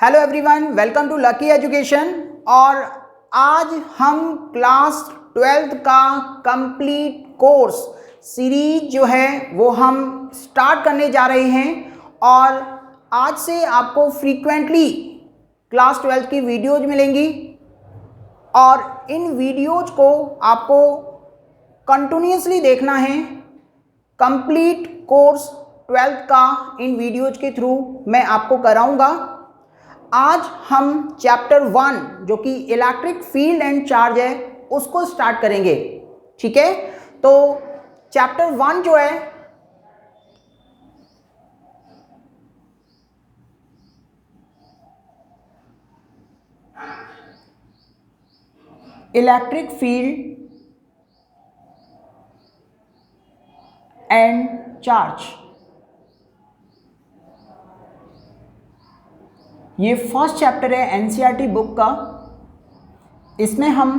Hello everyone, welcome to Lucky Education. और आज हम क्लास 12th का कंप्लीट कोर्स सीरीज जो है वो हम स्टार्ट करने जा रहे हैं। और आज से आपको फ्रीक्वेंटली क्लास 12th की वीडियोज मिलेंगी और इन वीडियोज को आपको कंटिन्यूसली देखना है। कंप्लीट कोर्स 12th का इन वीडियोज के थ्रू मैं आपको कराऊंगा। आज हम चैप्टर 1 जो कि इलेक्ट्रिक फील्ड एंड चार्ज है उसको स्टार्ट करेंगे। ठीक है, तो चैप्टर 1 जो है इलेक्ट्रिक फील्ड एंड चार्ज, ये फर्स्ट चैप्टर है एनसीईआरटी बुक का। इसमें हम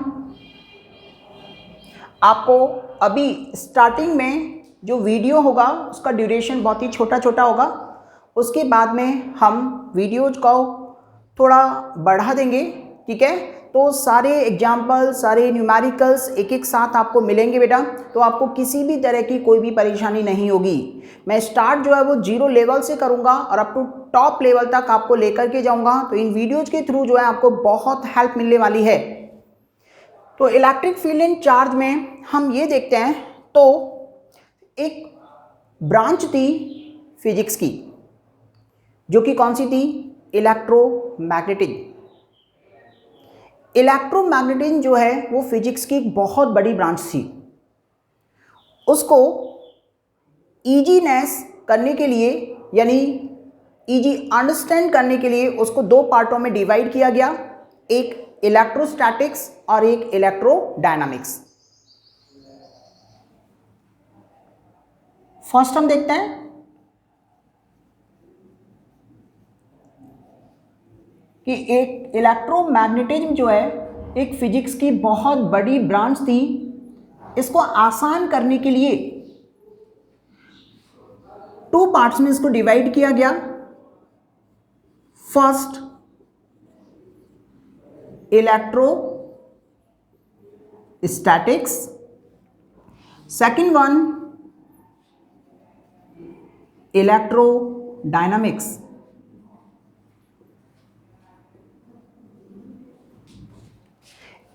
आपको अभी स्टार्टिंग में जो वीडियो होगा उसका ड्यूरेशन बहुत ही छोटा छोटा होगा। उसके बाद में हम वीडियोज को थोड़ा बढ़ा देंगे। ठीक है, तो सारे एग्जाम्पल, सारे न्यूमेरिकल्स एक एक साथ आपको मिलेंगे बेटा, तो आपको किसी भी तरह की कोई भी परेशानी नहीं होगी। मैं स्टार्ट जो है वो 0 लेवल से करूंगा और अप टू टॉप लेवल तक आपको लेकर के जाऊंगा। तो इन वीडियोज के थ्रू जो है आपको बहुत हेल्प मिलने वाली है। तो इलेक्ट्रिक फील्ड एंड चार्ज में हम ये देखते हैं, तो एक ब्रांच थी फिजिक्स की जो कि कौन सी थी, इलेक्ट्रोमैग्नेटिज्म। इलेक्ट्रोमैग्नेटिज्म जो है वो फिजिक्स की एक बहुत बड़ी ब्रांच थी। उसको ईजीनेस करने के लिए, यानी ईजी अंडरस्टैंड करने के लिए उसको 2 पार्टों में डिवाइड किया गया, एक इलेक्ट्रोस्टैटिक्स और एक इलेक्ट्रोडायनामिक्स। फर्स्ट हम देखते हैं कि एक इलेक्ट्रोमैग्नेटिज्म जो है एक फिजिक्स की बहुत बड़ी ब्रांच थी। इसको आसान करने के लिए 2 पार्ट्स में इसको डिवाइड किया गया। First electrostatics, second one electrodynamics.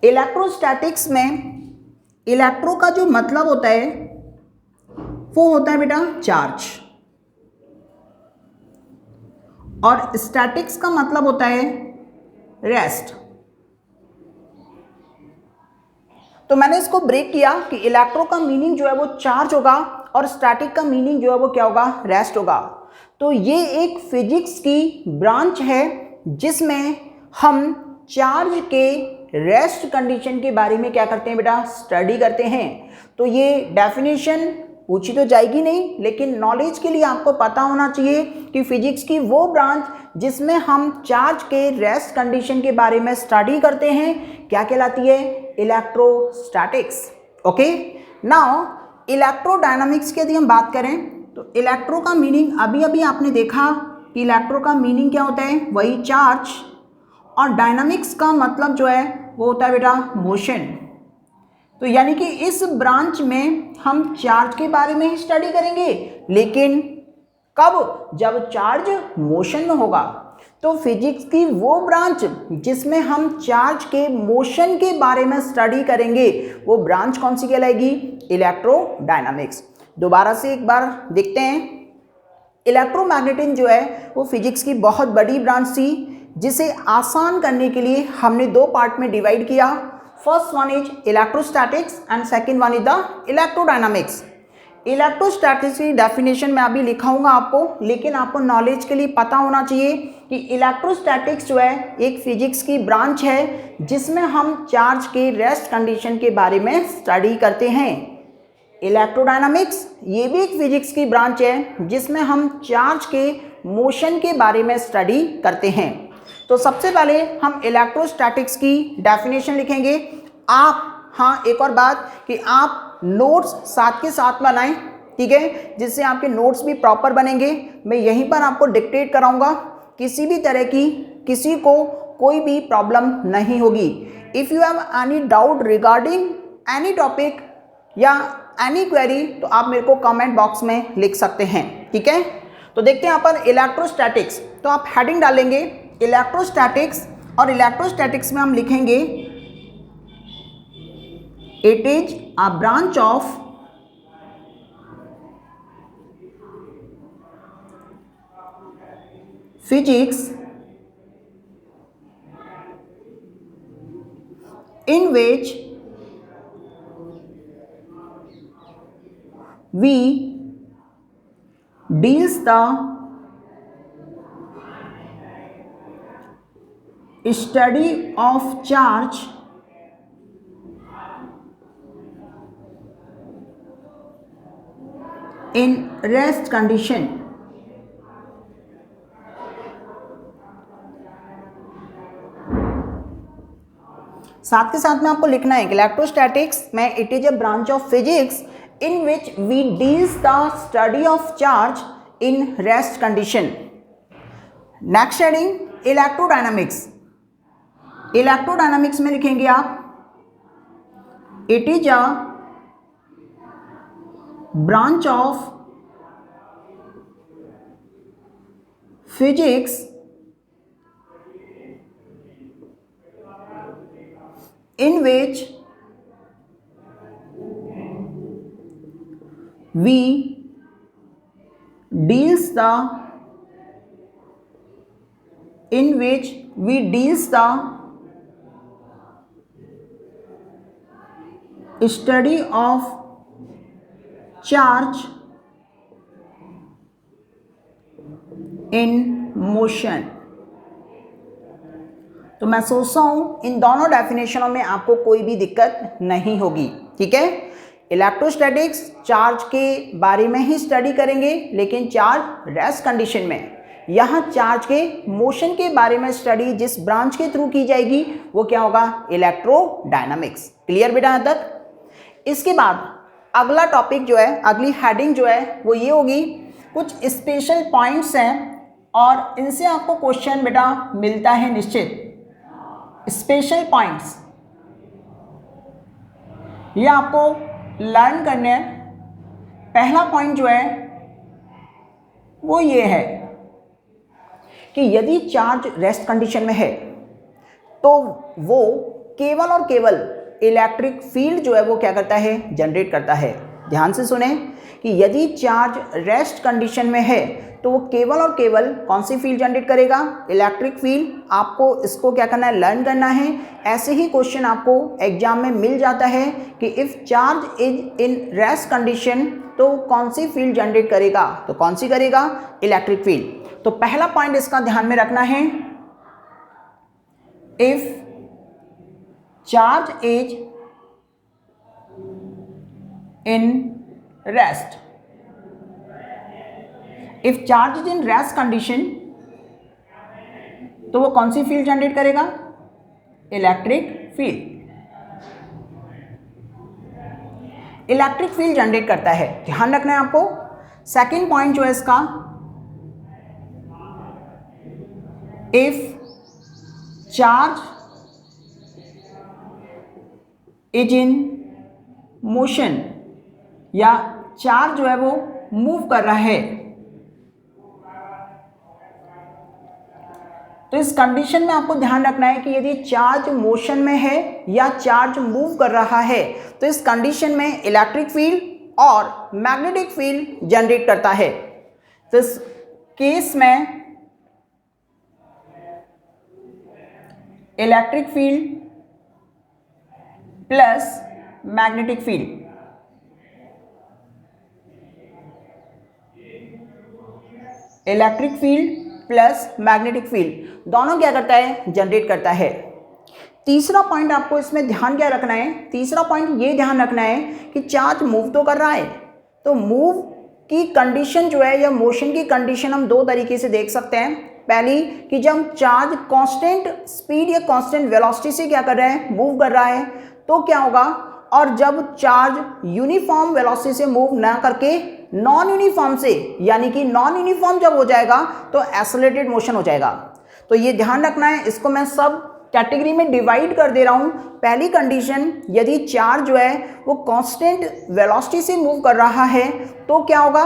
Electrostatics में इलेक्ट्रो का जो मतलब होता है वो होता है बेटा चार्ज, और स्टैटिक्स का मतलब होता है रेस्ट। तो मैंने इसको ब्रेक किया कि इलेक्ट्रो का मीनिंग जो है वो चार्ज होगा और स्टैटिक का मीनिंग जो है वो क्या होगा, रेस्ट होगा। तो ये एक फिजिक्स की ब्रांच है जिसमें हम चार्ज के रेस्ट कंडीशन के बारे में क्या करते हैं बेटा, स्टडी करते हैं। तो ये डेफिनेशन पूछी तो जाएगी नहीं, लेकिन नॉलेज के लिए आपको पता होना चाहिए कि फिजिक्स की वो ब्रांच जिसमें हम चार्ज के रेस्ट कंडीशन के बारे में स्टडी करते हैं क्या कहलाती है, इलेक्ट्रोस्टैटिक्स। ओके, नाउ इलेक्ट्रोडायनामिक्स की यदि हम बात करें तो इलेक्ट्रो का मीनिंग अभी अभी आपने देखा कि इलेक्ट्रो का मीनिंग क्या होता है, वही चार्ज, और डायनामिक्स का मतलब जो है वो होता है बेटा मोशन। तो यानी कि इस ब्रांच में हम चार्ज के बारे में ही स्टडी करेंगे, लेकिन कब, जब चार्ज मोशन में होगा। तो फिजिक्स की वो ब्रांच जिसमें हम चार्ज के मोशन के बारे में स्टडी करेंगे वो ब्रांच कौन सी कहलाएगी, इलेक्ट्रोडायनामिक्स। दोबारा से एक बार देखते हैं, इलेक्ट्रोमैग्नेटिज्म जो है वो फिजिक्स की बहुत बड़ी ब्रांच थी जिसे आसान करने के लिए हमने 2 पार्ट में डिवाइड किया। First one is electrostatics and second one is the electrodynamics. Electrostatics की डेफिनेशन मैं अभी लिखाऊंगा आपको, लेकिन आपको नॉलेज के लिए पता होना चाहिए कि इलेक्ट्रोस्टैटिक्स जो है एक फिजिक्स की ब्रांच है जिसमें हम चार्ज के रेस्ट कंडीशन के बारे में स्टडी करते हैं। इलेक्ट्रोडायनामिक्स ये भी एक फिजिक्स की ब्रांच है जिसमें हम चार्ज के मोशन के बारे में स्टडी करते हैं। तो सबसे पहले हम इलेक्ट्रोस्टैटिक्स की डेफिनेशन लिखेंगे। आप, हाँ एक और बात कि आप नोट्स साथ के साथ बनाएं, ठीक है, जिससे आपके नोट्स भी प्रॉपर बनेंगे। मैं यहीं पर आपको डिक्टेट कराऊंगा, किसी भी तरह की किसी को कोई भी प्रॉब्लम नहीं होगी। If you have any doubt regarding any topic या एनी क्वेरी तो आप मेरे को कमेंट बॉक्स में लिख सकते हैं, ठीक है। तो देखते हैं यहाँ पर इलेक्ट्रोस्टैटिक्स, तो आप हेडिंग डालेंगे इलेक्ट्रोस्टैटिक्स और इलेक्ट्रोस्टैटिक्स में हम लिखेंगे it is a branch of physics in which we deals the study of charge in rest condition। साथ के साथ में आपको लिखना है कि इलेक्ट्रोस्टैटिक्स में it is a branch of physics in which we deals the study of charge in rest condition. Next heading electrodynamics. Electrodynamics में लिखेंगे आप it is a branch of physics in which we deals the study of charge in motion। तो मैं सोचता हूँ इन दोनों डेफिनेशनों में आपको कोई भी दिक्कत नहीं होगी, ठीक है। इलेक्ट्रोस्टैटिक्स चार्ज के बारे में ही स्टडी करेंगे, लेकिन चार्ज रेस्ट कंडीशन में, यहाँ चार्ज के मोशन के बारे में स्टडी जिस ब्रांच के थ्रू की जाएगी वो क्या होगा, इलेक्ट्रोडायनामिक्स। क्लियर बेटा यहाँ तक। इसके बाद अगला टॉपिक जो है, अगली हेडिंग जो है वो ये होगी, कुछ स्पेशल पॉइंट्स हैं और इनसे आपको क्वेश्चन बेटा मिलता है निश्चित। स्पेशल पॉइंट्स ये आपको लर्न करने हैं। पहला पॉइंट जो है वो ये है कि यदि चार्ज रेस्ट कंडीशन में है तो वो केवल और केवल इलेक्ट्रिक फील्ड जो है वो क्या करता है, जनरेट करता है। ध्यान से सुने कि यदि चार्ज रेस्ट कंडीशन में है तो वो केवल और केवल कौन सी फील्ड जनरेट करेगा, इलेक्ट्रिक फील्ड। आपको इसको क्या करना है, लर्न करना है। ऐसे ही क्वेश्चन आपको एग्जाम में मिल जाता है कि if charge is in rest condition तो कौन सी फील्ड जनरेट करेगा, तो कौन सी करेगा, इलेक्ट्रिक फील्ड। तो पहला पॉइंट इसका ध्यान में रखना है, if charge is in rest, if charge is in rest condition तो वो कौन सी फील्ड जनरेट करेगा, electric field. Electric field generate करता है, ध्यान रखना है आपको। सेकंड पॉइंट जो है इसका, if charge is in motion, या चार्ज जो है वो मूव कर रहा है, तो इस कंडीशन में आपको ध्यान रखना है कि यदि चार्ज मोशन में है या चार्ज मूव कर रहा है तो इस कंडीशन में इलेक्ट्रिक फील्ड और मैग्नेटिक फील्ड जनरेट करता है। तो इस केस में electric field plus magnetic field, electric field plus magnetic field दोनों क्या करता है, जनरेट करता है। तीसरा पॉइंट आपको इसमें ध्यान क्या रखना है, तीसरा पॉइंट ये ध्यान रखना है कि चार्ज मूव तो कर रहा है, तो मूव की कंडीशन जो है या मोशन की कंडीशन हम दो तरीके से देख सकते हैं। पहली कि जब चार्ज कांस्टेंट स्पीड या कांस्टेंट वेलोसिटी से क्या कर रहा है, मूव कर रहा है, तो क्या होगा, और जब चार्ज यूनिफॉर्म वेलोसिटी से मूव ना करके नॉन यूनिफॉर्म से, यानी कि नॉन यूनिफॉर्म जब हो जाएगा तो एक्सेलरेटेड मोशन हो जाएगा। तो ये ध्यान रखना है, इसको मैं सब कैटेगरी में डिवाइड कर दे रहा हूँ। पहली कंडीशन, यदि चार्ज जो है वो कांस्टेंट वेलोसिटी से मूव कर रहा है तो क्या होगा,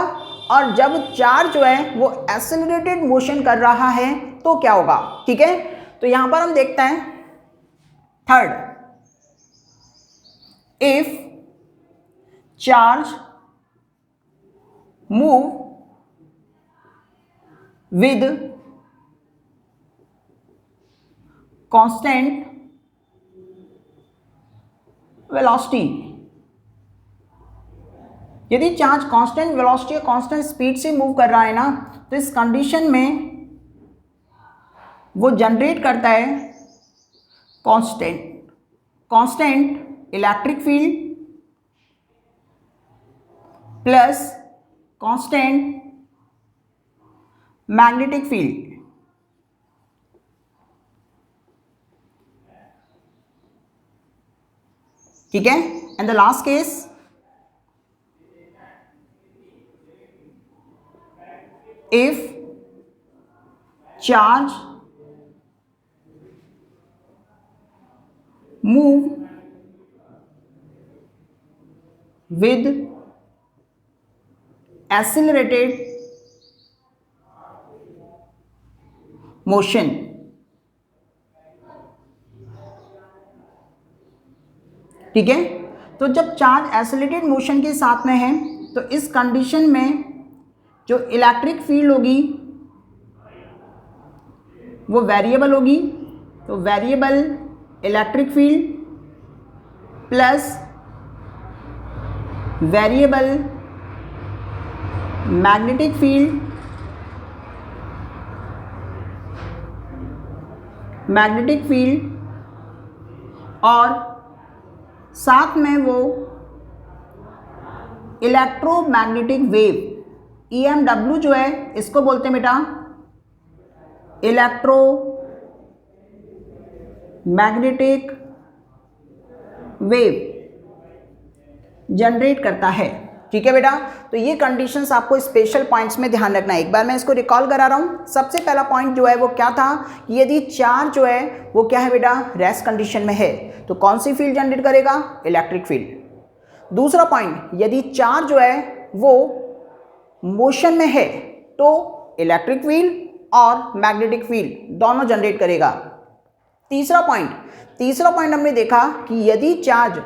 और जब चार्ज जो है वो एक्सेलरेटेड मोशन कर रहा है तो क्या होगा। ठीक है, तो यहां पर हम देखते हैं third, if charge move with constant velocity, यदि चार्ज कांस्टेंट वेलोसिटी या कांस्टेंट स्पीड से मूव कर रहा है ना, तो इस कंडीशन में वो जनरेट करता है constant electric field plus constant magnetic field. ठीक है, and the last case, if charge move with accelerated motion, ठीक है, तो जब चार्ज एक्सेलरेटेड मोशन के साथ में है तो इस कंडीशन में जो इलेक्ट्रिक फील्ड होगी वो वेरिएबल होगी, तो variable electric field plus variable magnetic field, और साथ में वो इलेक्ट्रोमैग्नेटिक वेव EMW जो है इसको बोलते हैं बेटा इलेक्ट्रोमैग्नेटिक वेव जनरेट करता है। ठीक है बेटा, तो ये कंडीशंस आपको स्पेशल पॉइंट्स में ध्यान रखना है। एक बार मैं इसको रिकॉल करा रहा हूँ। सबसे पहला पॉइंट जो है वो क्या था, यदि चार्ज जो है वो क्या है बेटा, रेस्ट कंडीशन में है तो कौन सी फील्ड जनरेट करेगा, इलेक्ट्रिक फील्ड। दूसरा पॉइंट, यदि चार्ज जो है वो मोशन में है तो इलेक्ट्रिक फील्ड और मैग्नेटिक फील्ड दोनों जनरेट करेगा। तीसरा पॉइंट हमने देखा कि यदि चार्ज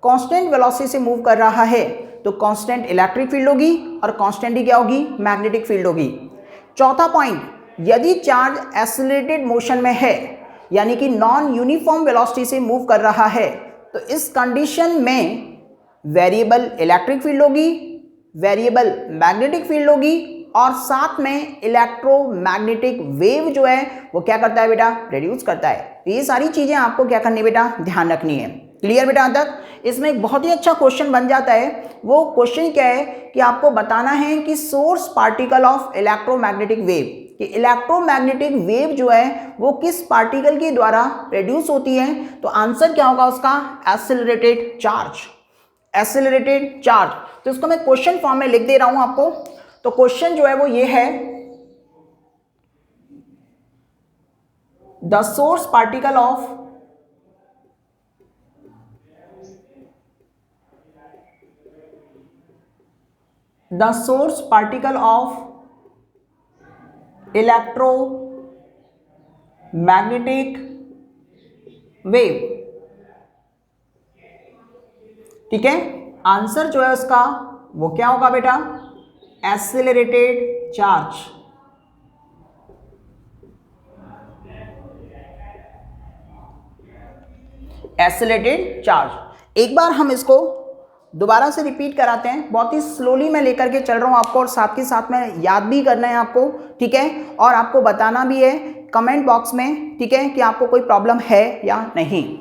कांस्टेंट वेलोसिटी से मूव कर रहा है तो कांस्टेंट इलेक्ट्रिक फील्ड होगी और कांस्टेंट ही क्या होगी, मैग्नेटिक फील्ड होगी। चौथा पॉइंट, यदि चार्ज एक्सेलरेटेड मोशन में है यानी कि नॉन यूनिफॉर्म वेलोसिटी से मूव कर रहा है तो इस कंडीशन में वेरिएबल इलेक्ट्रिक फील्ड होगी, वेरिएबल मैग्नेटिक फील्ड होगी और साथ में इलेक्ट्रोमैग्नेटिक वेव जो है वो क्या करता है बेटा, प्रोड्यूस करता है। तो ये सारी चीजें आपको क्या करनी बेटा, ध्यान रखनी है। क्लियर बेटा यहाँ तक? इसमें एक बहुत ही अच्छा क्वेश्चन बन जाता है। वो क्वेश्चन क्या है कि आपको बताना है कि source particle of electromagnetic wave, कि इलेक्ट्रोमैग्नेटिक वेव जो है वो किस पार्टिकल के द्वारा प्रोड्यूस होती है। तो आंसर क्या होगा उसका, एक्सेलरेटेड चार्ज। तो इसको मैं क्वेश्चन फॉर्म में लिख दे रहा हूं आपको। तो क्वेश्चन जो है वो ये है, the source particle of electromagnetic wave. ठीक है, आंसर जो है उसका वो क्या होगा बेटा, एक्सेलरेटेड चार्ज। एक बार हम इसको दोबारा से रिपीट कराते हैं। बहुत ही स्लोली मैं लेकर के चल रहा हूं आपको और साथ के साथ में याद भी करना है आपको, ठीक है, और आपको बताना भी है कमेंट बॉक्स में, ठीक है, कि आपको कोई प्रॉब्लम है या नहीं।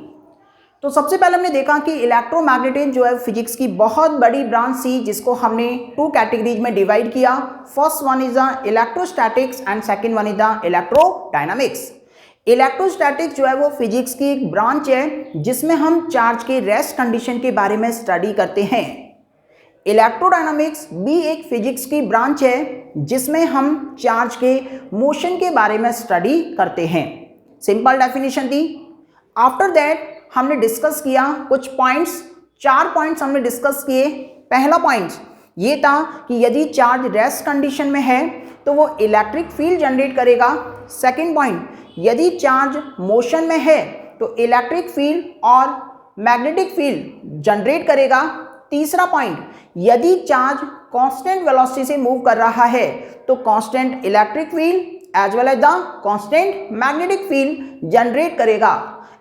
तो सबसे पहले हमने देखा कि इलेक्ट्रोमैग्नेटिक जो है फिजिक्स की बहुत बड़ी ब्रांच थी जिसको हमने 2 कैटेगरीज में डिवाइड किया। First one is the electrostatics and second one is the electrodynamics. Electrostatics जो है वो फिजिक्स की एक ब्रांच है जिसमें हम चार्ज के रेस्ट कंडीशन के बारे में स्टडी करते हैं। इलेक्ट्रोडायनामिक्स भी एक फिजिक्स की ब्रांच है जिसमें हम चार्ज के मोशन के बारे में स्टडी करते हैं। सिंपल डेफिनेशन थी। आफ्टर दैट हमने डिस्कस किया कुछ पॉइंट्स, 4 पॉइंट्स हमने डिस्कस किए। पहला पॉइंट ये था कि यदि चार्ज रेस्ट कंडीशन में है तो वो इलेक्ट्रिक फील्ड जनरेट करेगा। सेकंड पॉइंट, यदि चार्ज मोशन में है तो इलेक्ट्रिक फील्ड और मैग्नेटिक फील्ड जनरेट करेगा। तीसरा पॉइंट, यदि चार्ज कांस्टेंट वेलोसिटी से मूव कर रहा है तो constant electric field as well as the constant magnetic field generate करेगा।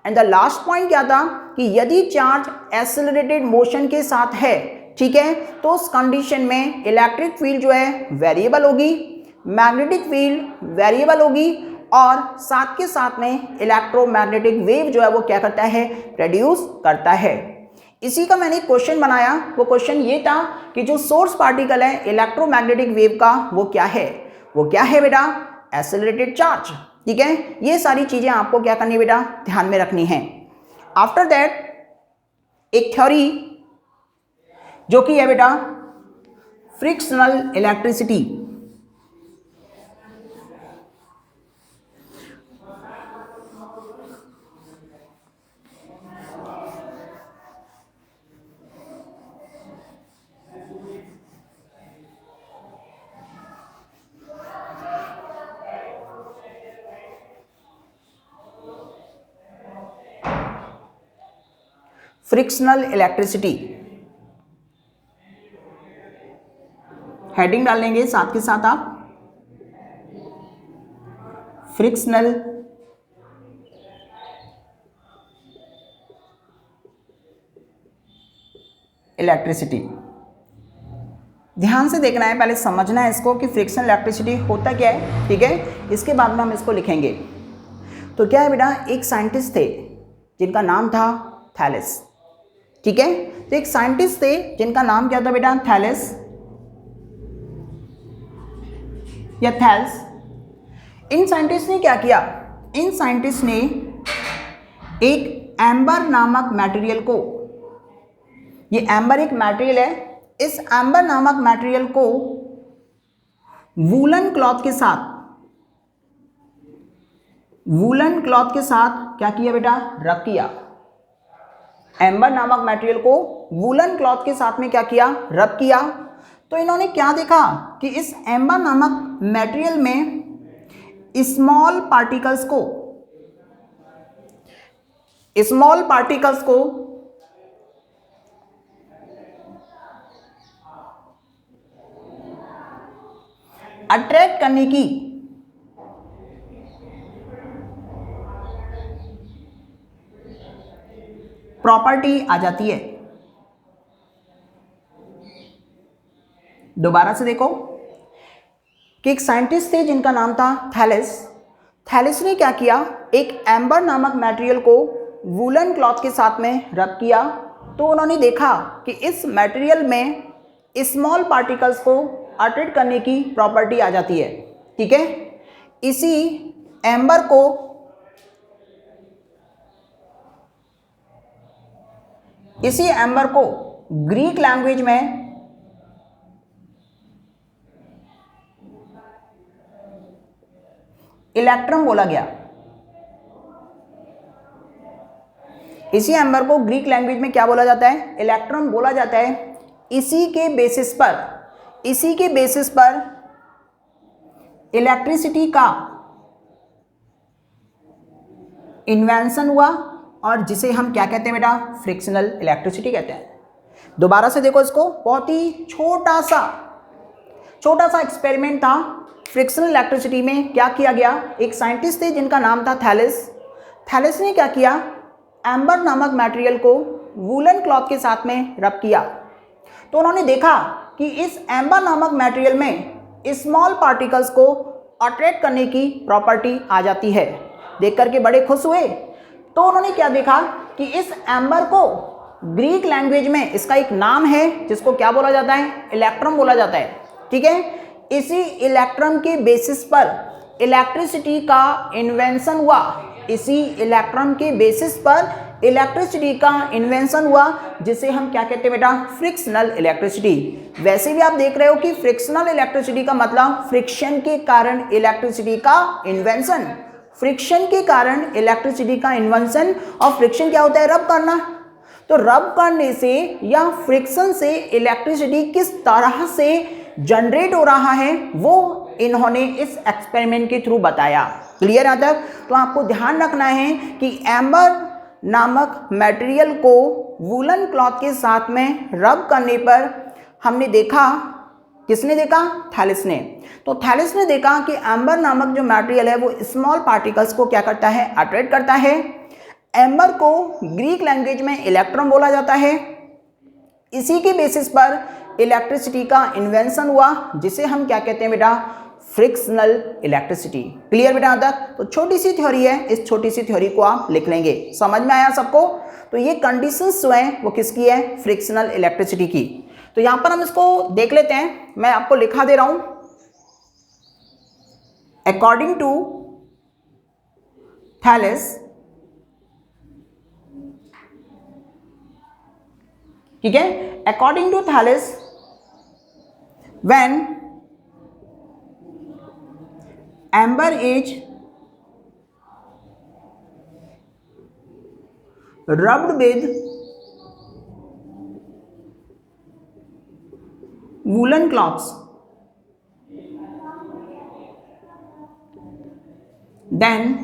एंड द लास्ट पॉइंट क्या था कि यदि चार्ज एक्सेलरेटेड मोशन के साथ है, ठीक है, तो उस कंडीशन में इलेक्ट्रिक फील्ड जो है वेरिएबल होगी, मैग्नेटिक फील्ड वेरिएबल होगी और साथ के साथ में इलेक्ट्रोमैग्नेटिक वेव जो है वो क्या करता है, प्रोड्यूस करता है। इसी का मैंने एक क्वेश्चन बनाया। वो क्वेश्चन ये था कि जो सोर्स पार्टिकल है इलेक्ट्रोमैग्नेटिक वेव का वो क्या है? वो क्या है बेटा? Accelerated charge. ठीक है, ये सारी चीजें आपको क्या करनी है बेटा, ध्यान में रखनी है। आफ्टर दैट एक थ्योरी जो कि है बेटा frictional electricity. Frictional electricity heading डाल लेंगे साथ के साथ आप, फ्रिक्शनल इलेक्ट्रिसिटी। ध्यान से देखना है, पहले समझना है इसको कि फ्रिक्शनल इलेक्ट्रिसिटी होता क्या है। ठीक है, इसके बाद में हम इसको लिखेंगे। तो क्या है बेटा, एक साइंटिस्ट थे जिनका नाम था थैलेस। ठीक है, तो एक साइंटिस्ट थे जिनका नाम क्या था बेटा, थैलेस या थैल्स। इन साइंटिस्ट ने क्या किया, इन साइंटिस्ट ने एक एम्बर नामक मटेरियल को, ये एम्बर एक मटेरियल है, इस एम्बर नामक मटेरियल को वूलन क्लॉथ के साथ, वूलन क्लॉथ के साथ क्या किया बेटा, रब किया। एम्बर नामक मटेरियल को वूलन क्लॉथ के साथ में क्या किया, रब किया। तो इन्होंने क्या देखा कि इस एम्बर नामक मटेरियल में स्मॉल पार्टिकल्स को अट्रैक्ट करने की प्रॉपर्टी आ जाती है। दोबारा से देखो कि एक साइंटिस्ट थे जिनका नाम था थैलेस। थैलेस ने क्या किया, एक एम्बर नामक मटेरियल को वूलन क्लॉथ के साथ में रब किया। तो उन्होंने देखा कि इस मटेरियल में स्मॉल पार्टिकल्स को अट्रैक्ट करने की प्रॉपर्टी आ जाती है। ठीक है, इसी एम्बर को ग्रीक लैंग्वेज में इलेक्ट्रम बोला गया। इसी एम्बर को ग्रीक लैंग्वेज में क्या बोला जाता है, इलेक्ट्रम बोला जाता है। इसी के बेसिस पर इलेक्ट्रिसिटी का इन्वेंशन हुआ और जिसे हम क्या कहते हैं बेटा, फ्रिक्शनल इलेक्ट्रिसिटी कहते हैं। दोबारा से देखो इसको, बहुत ही छोटा सा एक्सपेरिमेंट था। फ्रिक्शनल इलेक्ट्रिसिटी में क्या किया गया, एक साइंटिस्ट थे जिनका नाम था थैलेस। थैलेस ने क्या किया, एम्बर नामक मटेरियल को वूलन क्लॉथ के साथ में रब किया। तो उन्होंने देखा कि इस एम्बर नामक मटेरियल में स्मॉल पार्टिकल्स को अट्रैक्ट करने की प्रॉपर्टी आ जाती है। देख करके बड़े खुश हुए। तो उन्होंने क्या देखा कि इस एम्बर को ग्रीक लैंग्वेज में इसका एक नाम है जिसको क्या बोला जाता है, इलेक्ट्रम बोला जाता है। ठीक है, इसी इलेक्ट्रम के बेसिस पर इलेक्ट्रिसिटी का इन्वेंशन हुआ। इसी इलेक्ट्रॉन के बेसिस पर इलेक्ट्रिसिटी का इन्वेंशन हुआ, जिसे हम क्या कहते हैं बेटा, फ्रिक्शनल इलेक्ट्रिसिटी। वैसे भी आप देख रहे हो कि फ्रिक्शनल इलेक्ट्रिसिटी का मतलब फ्रिक्शन के कारण इलेक्ट्रिसिटी का इन्वेंशन, फ्रिक्शन के कारण इलेक्ट्रिसिटी का इन्वेंशन। और फ्रिक्शन क्या होता है, रब करना। तो रब करने से या फ्रिक्शन से इलेक्ट्रिसिटी किस तरह से जनरेट हो रहा है वो इन्होंने इस एक्सपेरिमेंट के थ्रू बताया। क्लियर है तक? तो आपको ध्यान रखना है कि एम्बर नामक मटेरियल को वूलन क्लॉथ के साथ में रब करने पर हमने देखा, किसने देखा, थैलिस ने। तो थैलिस ने देखा कि एम्बर नामक जो मटेरियल है वो स्मॉल पार्टिकल्स को क्या करता है, अट्रैक्ट करता है। एम्बर को ग्रीक लैंग्वेज में इलेक्ट्रॉन बोला जाता है। इसी के बेसिस पर इलेक्ट्रिसिटी का इन्वेंशन हुआ, जिसे हम क्या कहते हैं बेटा, फ्रिक्शनल इलेक्ट्रिसिटी। क्लियर बेटा यहाँ तक? तो छोटी सी थ्योरी है, इस छोटी सी थ्योरी को आप लिख लेंगे। समझ में आया सबको? तो ये कंडीशंस जो हैं वो किसकी है, फ्रिक्शनल इलेक्ट्रिसिटी की। तो यहां पर हम इसको देख लेते हैं, मैं आपको लिखा दे रहा हूं। अकॉर्डिंग टू थैलिस, ठीक है, according to Thales, when amber is rubbed with woolen cloths, then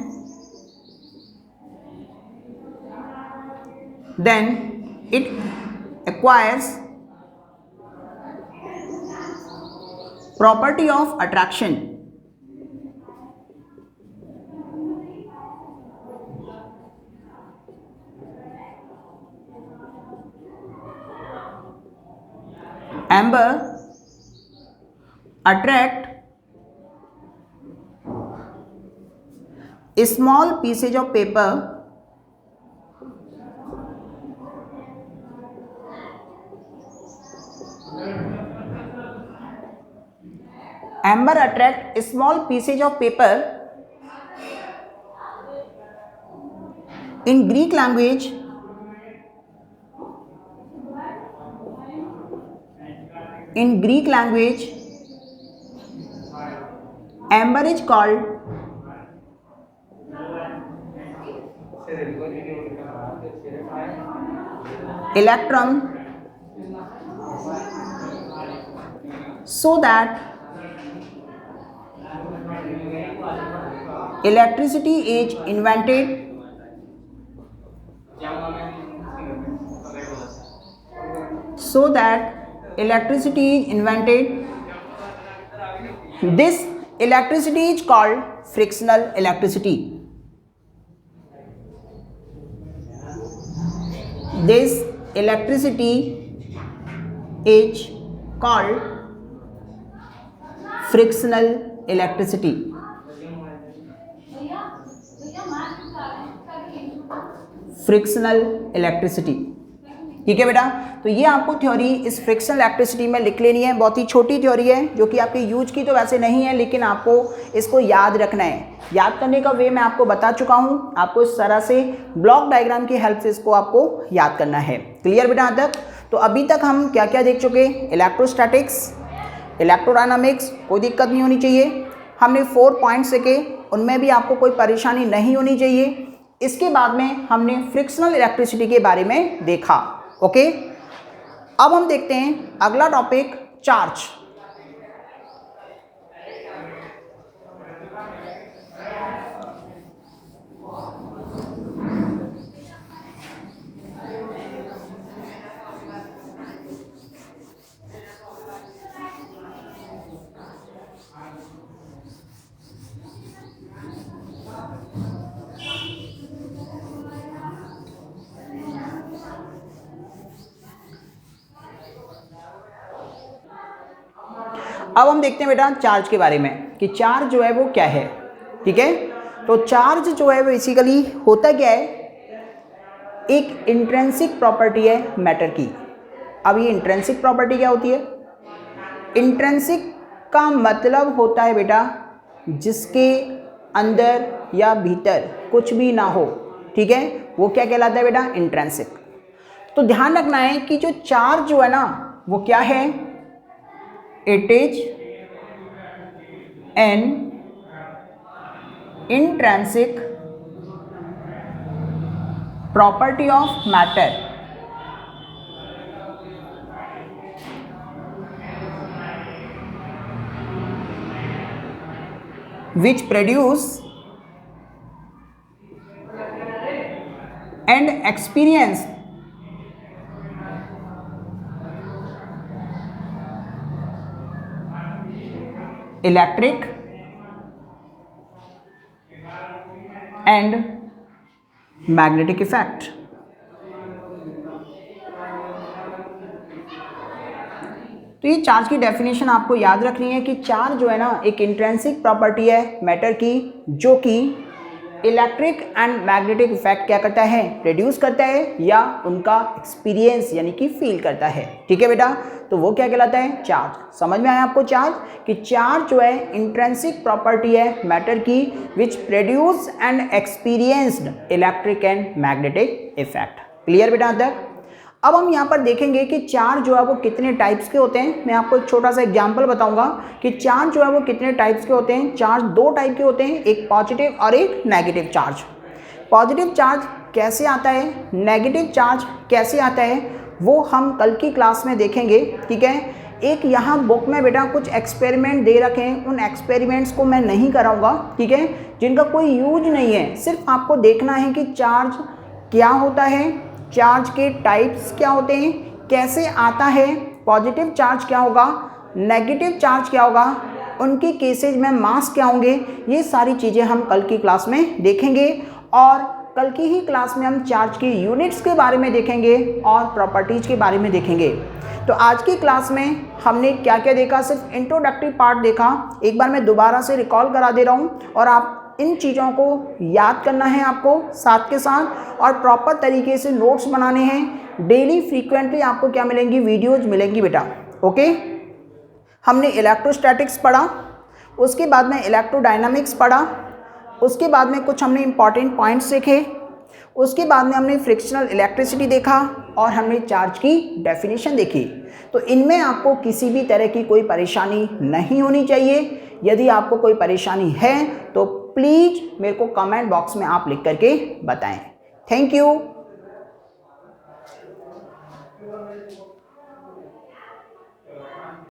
it acquires property of attraction. Amber attract small pieces of paper amber attract small pieces of paper. In Greek language, amber is called electrum, so that electricity is invented This electricity is called frictional electricity. This electricity is called frictional electricity. Frictional electricity. ठीक है बेटा, तो ये आपको theory इस frictional electricity में लिख लेनी है। बहुत ही छोटी थ्योरी है जो कि आपके यूज की तो वैसे नहीं है, लेकिन आपको इसको याद रखना है। याद करने का वे मैं आपको बता चुका हूँ, आपको इस तरह से ब्लॉक डायग्राम की हेल्प से इसको आपको याद करना है। क्लियर बेटा यहाँ तक? तो अभी तक हम क्या क्या देख चुके, इलेक्ट्रोस्टैटिक्स, इलेक्ट्रोडायनामिक्स, कोई दिक्कत नहीं होनी चाहिए। हमने 4 पॉइंट्स देखे, उनमें भी आपको कोई परेशानी नहीं होनी चाहिए। इसके बाद में हमने फ्रिक्शनल इलेक्ट्रिसिटी के बारे में देखा। ओके, अब हम देखते हैं अगला टॉपिक, चार्ज। अब हम देखते हैं बेटा चार्ज के बारे में कि चार्ज जो है वो क्या है। ठीक है, तो चार्ज जो है बेसिकली होता क्या है, एक इंट्रिंसिक प्रॉपर्टी है मैटर की। अब ये इंट्रिंसिक प्रॉपर्टी क्या होती है? इंट्रिंसिक का मतलब होता है बेटा जिसके अंदर या भीतर कुछ भी ना हो, ठीक है, वो क्या कहलाता है बेटा, इंट्रिंसिक। तो ध्यान रखना है कि जो चार्ज जो है ना वो क्या है, it is an intrinsic property of matter which produce and experience electric and magnetic effect। तो ये चार्ज की डेफिनेशन आपको याद रखनी है कि चार्ज जो है ना एक इंट्रिंसिक प्रॉपर्टी है मैटर की, जो कि इलेक्ट्रिक एंड मैग्नेटिक इफेक्ट क्या करता है, रिड्यूस करता है या उनका एक्सपीरियंस यानी कि फील करता है, ठीक है बेटा। तो वो क्या कहलाता है, चार्ज। समझ में आया आपको चार्ज, कि चार्ज जो है इंट्रिंसिक प्रॉपर्टी है मैटर की which produce and experienced electric and magnetic effect. Clear बेटा तक। अब हम यहाँ पर देखेंगे कि चार्ज जो है वो कितने टाइप्स के होते हैं। मैं आपको एक छोटा सा एग्जांपल बताऊंगा कि चार्ज जो है वो कितने टाइप्स के होते हैं। चार्ज दो टाइप के होते हैं, एक पॉजिटिव और एक नेगेटिव चार्ज। पॉजिटिव चार्ज कैसे आता है, नेगेटिव चार्ज कैसे आता है, वो हम कल की क्लास में देखेंगे, ठीक है। एक यहाँ बुक में बेटा कुछ एक्सपेरिमेंट दे रखे हैं, उन एक्सपेरिमेंट्स को मैं नहीं कराऊंगा, ठीक है, जिनका कोई यूज नहीं है। सिर्फ आपको देखना है कि चार्ज क्या होता है, चार्ज के टाइप्स क्या होते हैं, कैसे आता है, पॉजिटिव चार्ज क्या होगा, नेगेटिव चार्ज क्या होगा, उनके केसेज में मास क्या होंगे, ये सारी चीज़ें हम कल की क्लास में देखेंगे। और कल की ही क्लास में हम चार्ज की यूनिट्स के बारे में देखेंगे और प्रॉपर्टीज के बारे में देखेंगे। तो आज की क्लास में हमने क्या क्या देखा, सिर्फ इंट्रोडक्टरी पार्ट देखा। एक बार मैं दोबारा से रिकॉल करा दे रहा हूँ और आप इन चीज़ों को याद करना है आपको साथ के साथ, और प्रॉपर तरीके से नोट्स बनाने हैं। डेली फ्रीक्वेंटली आपको क्या मिलेंगी, वीडियोज मिलेंगी बेटा, ओके। हमने इलेक्ट्रोस्टैटिक्स पढ़ा, उसके बाद में इलेक्ट्रोडायनामिक्स पढ़ा, उसके बाद में कुछ हमने इंपॉर्टेंट पॉइंट्स देखे, उसके बाद में हमने फ्रिक्शनल इलेक्ट्रिसिटी देखा और हमने चार्ज की डेफिनेशन देखी। तो इनमें आपको किसी भी तरह की कोई परेशानी नहीं होनी चाहिए। यदि आपको कोई परेशानी है तो प्लीज़ मेरे को कमेंट बॉक्स में आप लिख करके बताएं। Thank you.